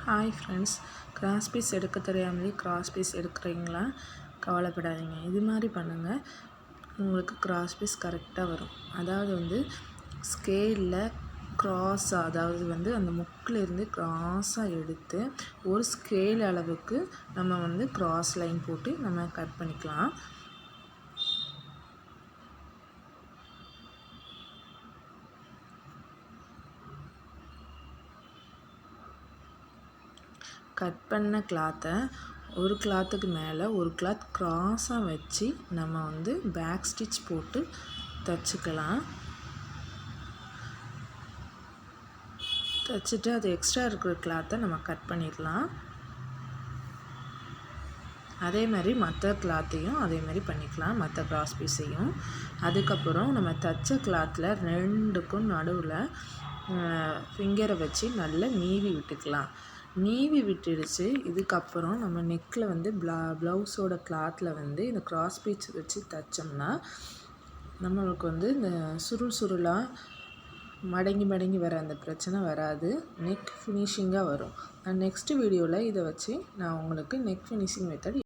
Hi friends, cross piece எடுக்க தெரியாமலே cross piece எடுக்கிறீங்களா? கவலைப்படாதீங்க. இது மாதிரி பண்ணுங்கள், உங்களுக்கு கிராஸ் பீஸ் கரெக்டாக வரும். அதாவது ஸ்கேலில் க்ராஸாக, அதாவது அந்த முக்கிலேருந்து க்ராஸாக எடுத்து ஒரு ஸ்கேல் அளவுக்கு நம்ம க்ராஸ் லைன் போட்டு நம்ம கட் பண்ணிக்கலாம். கட் பண்ண கிளாத்தை ஒரு கிளாத்துக்கு மேலே ஒரு கிளாத் க்ராஸாக வச்சு நம்ம பேக் ஸ்டிச் போட்டு தைச்சிக்கலாம். தைச்சிட்டு அது எக்ஸ்ட்ரா இருக்கிற கிளாத்தை நம்ம கட் பண்ணிடலாம். அதே மாதிரி மற்ற கிளாத்தையும் அதே மாதிரி பண்ணிக்கலாம், மற்ற கிராஸ் பீஸையும். அதுக்கப்புறம் நம்ம தைச்ச கிளாத்தில் ரெண்டுக்கும் நடுவில் ஃபிங்கரை வச்சு நல்லா நீவி விட்டுக்கலாம். நீவி விட்டுடுச்சு. இதுக்கப்புறம் நம்ம நெக்கில் ப்ளவுஸோட கிளாத்தில் இந்த கிராஸ் பீஸ் வச்சு தைச்சோம்னா நம்மளுக்கு இந்த சுருளாக மடங்கி வர அந்த பிரச்சனை வராது. நெக் ஃபினிஷிங்காக வரும். நெக்ஸ்ட் வீடியோவில் இதை வச்சு நான் உங்களுக்கு நெக் ஃபினிஷிங் மெத்தட்